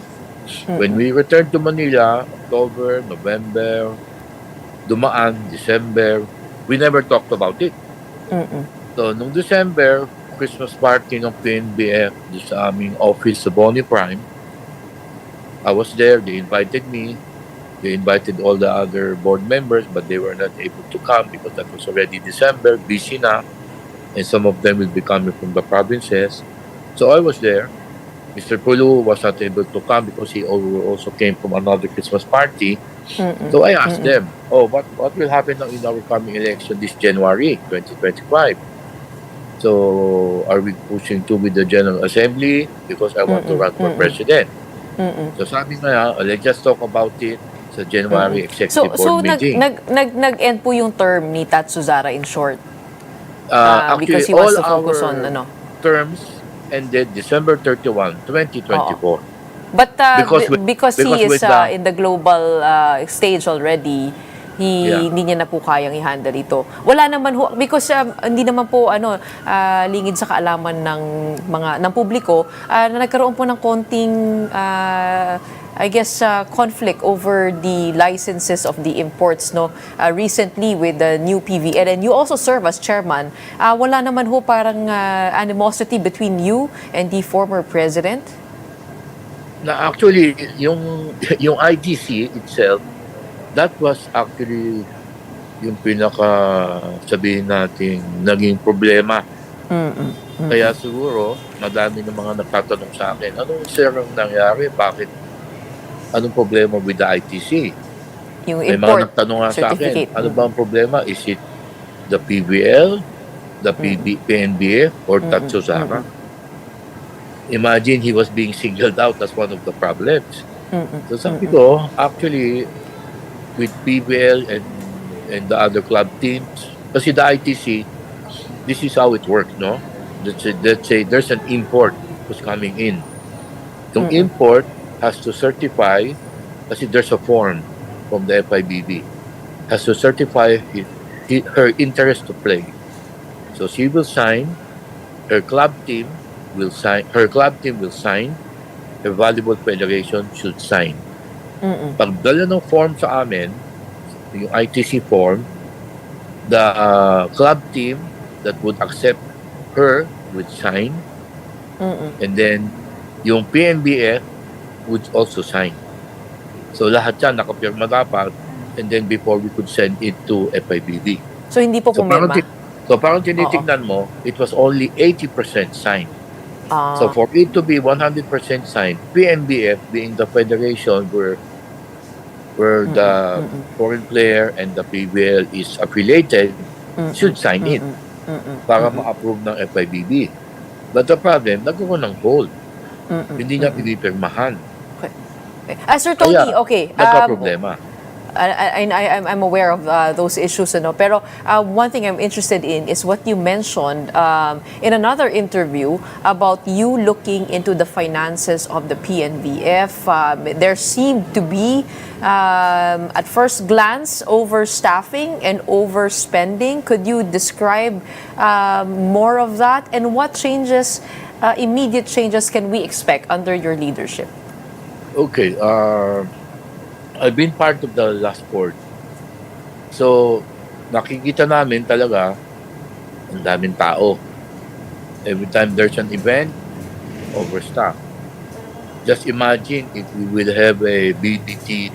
When we returned to Manila, October, November, dumaan, December, we never talked about it. So nung December, Christmas party ng PNBF sa aming office sa Bonnie Prime, I was there, they invited me. They invited all the other board members, but they were not able to come because that was already December, busy na. And some of them will be coming from the provinces. So I was there. Mr. Pulu was not able to come because he also came from another Christmas party. So I asked them, what will happen in our coming election this January 2025? So are we pushing to with the General Assembly? Because I want to run for president. So sabi nga, let's just talk about it sa January executive board meeting. Nag-end po yung term ni Tats Susara in short. Actually, because he wants to focus on terms ended December 31, 2024. But because he is in the global stage already, hindi niya na po kayang i-handle ito. Wala naman ho, because hindi naman po lingid sa kaalaman ng publiko na nagkaroon po ng konting I guess conflict over the licenses of the imports recently with the new PVL, and you also serve as chairman. Wala naman ho parang animosity between you and the former president? Na actually yung ITC itself, that was actually yung sabihin natin naging problema. Kaya siguro madami ng mga nagtatanong sa akin, anong nangyari, bakit anong problema with the ITC? Yung may import mga nagtanong nga sa akin, ano ba ang problema? Is it the PVL, the PNBF, or Tatsuzaka. Imagine he was being singled out as one of the problems. So sabi ko, actually, with PVL and the other club teams, kasi the ITC, this is how it works, no? Let's say there's an import who's coming in. Yung import has to certify, kasi there's a form from the FIBB, has to certify her interest to play. So she will sign, her club team will sign, her volleyball federation should sign. Pagdala ng form sa amin, yung ITC form, the club team that would accept her would sign, and then yung PNBF would also sign. So lahat yan nakapirma dapat, and then before we could send it to FIBB. So hindi po pumirma? So parang tinitignan mo, it was only 80% signed. So for it to be 100% signed, PNBF being the federation where the foreign player and the PBL is affiliated, should sign it para ma-approve ng FIBB. But the problem, nagkaroon ng hold. Hindi niya pinipirmahan. Sir Tony, Kaya, okay. nagka-problema. I'm aware of those issues, pero one thing I'm interested in is what you mentioned in another interview about you looking into the finances of the PNBF. There seemed to be, at first glance, overstaffing and overspending. Could you describe more of that, and what changes, immediate changes, can we expect under your leadership? Okay, I've been part of the last board. So, nakikita namin talaga ang daming tao. Every time there's an event, overstaff. Just imagine if we will have a BDT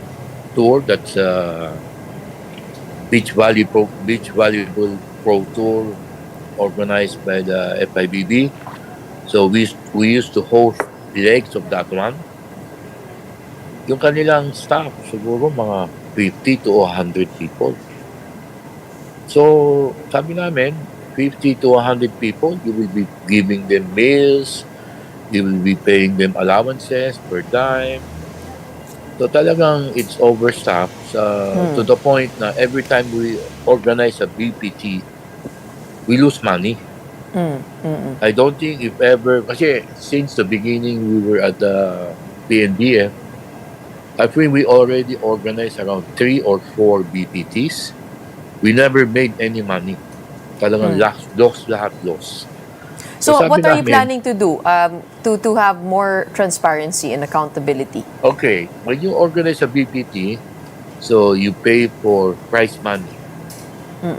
tour, that's a beach volleyball pro tour organized by the FIBB. So we used to host legs of that one. Yung kanilang staff, siguro mga 50 to 100 people. So, sabi namin, 50 to 100 people, you will be giving them meals, you will be paying them allowances per dime. So, talagang it's overstaffed to the point na every time we organize a BPT, we lose money. I don't think if ever, kasi since the beginning we were at the PNBF, I think we already organized around 3 or 4 BPTs. We never made any money. Talagang loss. So sabi what are you namin, planning to do to have more transparency and accountability? Okay, when you organize a BPT, so you pay for prize money.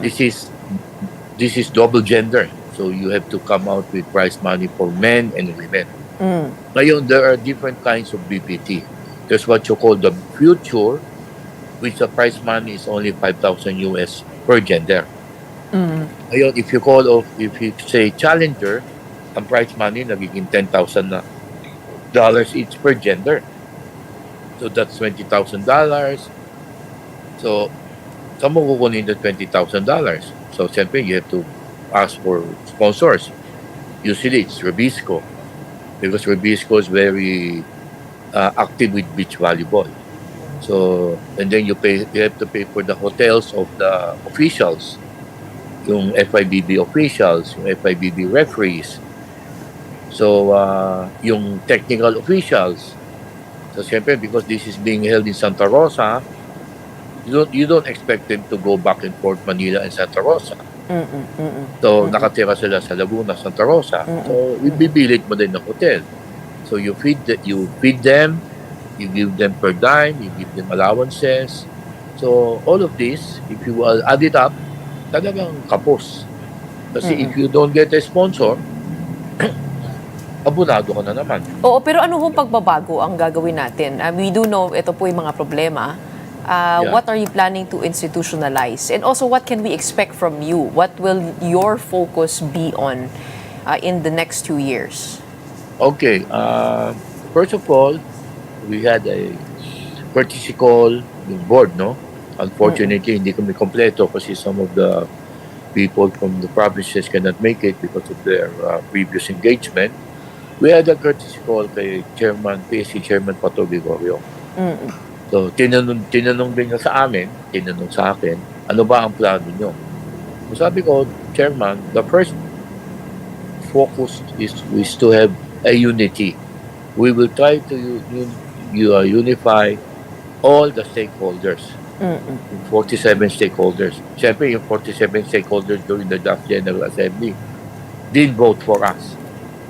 This is double gender. So you have to come out with prize money for men and women. Ngayon, there are different kinds of BPT. There's what you call the future, which the prize money is only 5,000 US per gender. Ngayon, if you say challenger, ang prize money nagiging $10,000 each per gender. So that's $20,000. So, saan mo kukunin the $20,000? So, siyempre, you have to ask for sponsors. Usually, it's Rubisco. Because Rubisco is very active with beach volleyball. So, and then you have to pay for the hotels of the officials, yung FIBB officials, yung FIBB referees. So, yung technical officials. So, siyempre, because this is being held in Santa Rosa, you don't expect them to go back and forth Manila and Santa Rosa. So, nakatira sila sa Laguna, Santa Rosa. So, ibibilit mo din ng hotel. So you feed them, you give them per dime, you give them allowances. So all of this, if you will add it up, talagang kapos. Kasi if you don't get a sponsor, abunado ka na naman. Oo, pero ano hong pagbabago ang gagawin natin? We do know ito po yung mga problema. What are you planning to institutionalize? And also, what can we expect from you? What will your focus be on in the next 2 years? Okay. First of all, we had a courtesy call yung board, no? Unfortunately, hindi kami kompleto kasi some of the people from the provinces cannot make it because of their previous engagement, we had a courtesy call kay PSC Chairman Pato Gregorio. So, tinanong din niya sa amin, tinanong sa akin, ano ba ang plano niyo? So, sabi ko, Chairman, the first focus is to have a unity. We will try to unify all the stakeholders. 47 stakeholders. Siyempre, yung 47 stakeholders during the draft General Assembly didn't vote for us.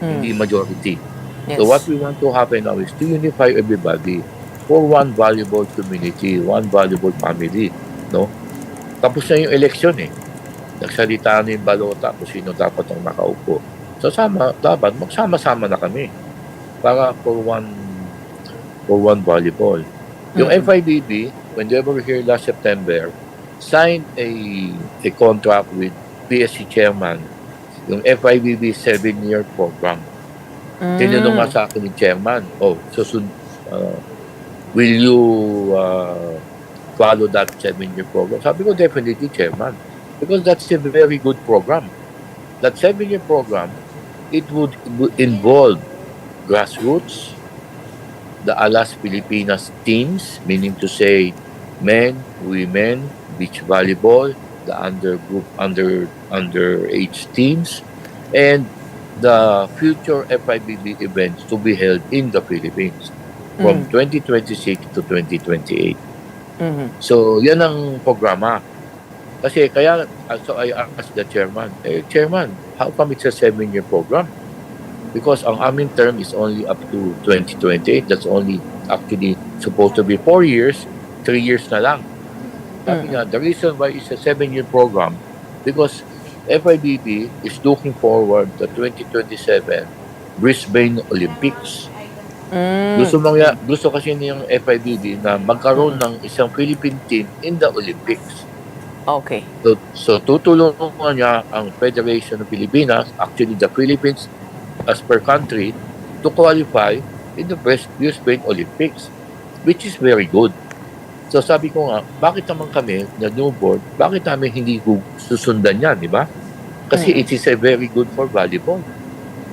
Hindi majority. Yes. So what we want to happen now is to unify everybody for one valuable community, one valuable family. No? Tapos na yung election eh. Nagsalita na yung balota kung sino dapat ang nakaupo. So dapat magsama-sama na kami para for one volleyball. Yung FIBB, when they were here last September, signed a contract with PSC Chairman, yung FIBB 7-year program. Tinanong nga sa akin yung Chairman, will you follow that 7-year program? Sabi ko, definitely, Chairman. Because that's a very good program. That 7-year program, it would involve grassroots, the Alas Pilipinas teams, meaning to say men, women, beach volleyball, the underage teams, and the future FIBB events to be held in the Philippines from 2026 to 2028. So, yan ang programa. Kasi so I asked the chairman, Chairman, how come it's a 7-year program? Because ang aming term is only up to 2028. That's only actually supposed to be 4 years, 3 years na lang. Sabi nga, the reason why it's a 7-year program, because FIBB is looking forward to 2027 Brisbane Olympics. Gusto kasi niyang FIBB na magkaroon ng isang Philippine team in the Olympics. Okay. So tutulungan niya ang Federation of Pilipinas, actually the Philippines as per country, to qualify in the Brisbane Olympics, which is very good. So sabi ko nga, bakit naman kami na new board, bakit namin hindi susundan yan, di ba? Kasi it is a very good for volleyball.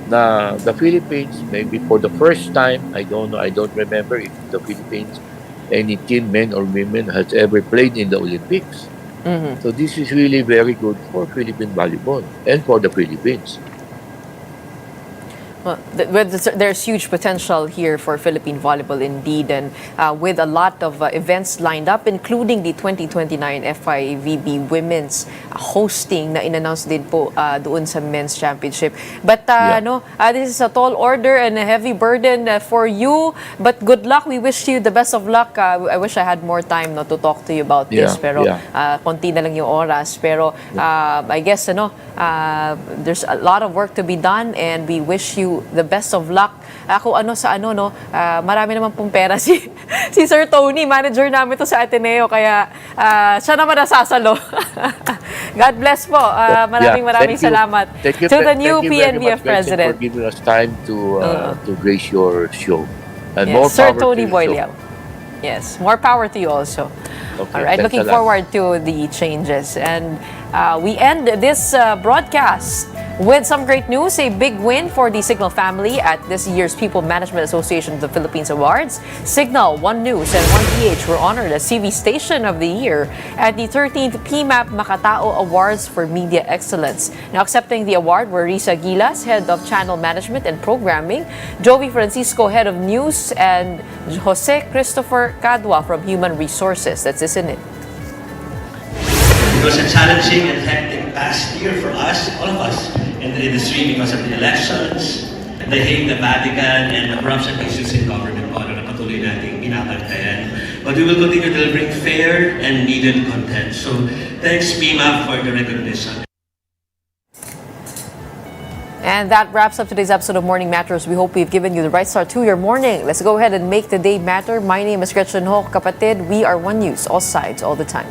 Na the Philippines, maybe for the first time, I don't remember if the Philippines, any team, men or women, has ever played in the Olympics. So this is really very good for Philippine volleyball and for the Philippines. Well, there's huge potential here for Philippine volleyball indeed, and with a lot of events lined up, including the 2029 FIVB Women's hosting na in-announce din po doon sa Men's Championship. But this is a tall order and a heavy burden for you, but good luck. We wish you the best of luck. I wish I had more time to talk to you about this, pero konti na lang yung oras. Pero I guess there's a lot of work to be done, and we wish you the best of luck. Marami naman pong pera si Sir Tony, manager namin to sa Ateneo, kaya siya naman nasasalo. God bless po. Maraming salamat to the new PNBF president for giving us time to grace your show. And yes, more Sir power Tony to you. Boyliao. Yes, more power to you also. Okay, all right, looking forward to the changes. And we end this broadcast with some great news. A big win for the Signal family at this year's People Management Association of the Philippines Awards. Signal, One News, and One PH were honored as CV Station of the Year at the 13th PMAP Makatao Awards for Media Excellence. Now accepting the award were Risa Gilas, Head of Channel Management and Programming, Jovi Francisco, Head of News, and Jose Christopher Cadua from Human Resources. That's isn't it? It was a challenging and hectic past year for us, all of us, in the industry because of the elections, the Hague, the Vatican, and the corruption issues in government na patuloy nating binabantayan. But we will continue delivering fair and needed content. So thanks, PMAP, for the recognition. And that wraps up today's episode of Morning Matters. We hope we've given you the right start to your morning. Let's go ahead and make the day matter. My name is Gretchen Ho, kapatid. We are One News, all sides, all the time.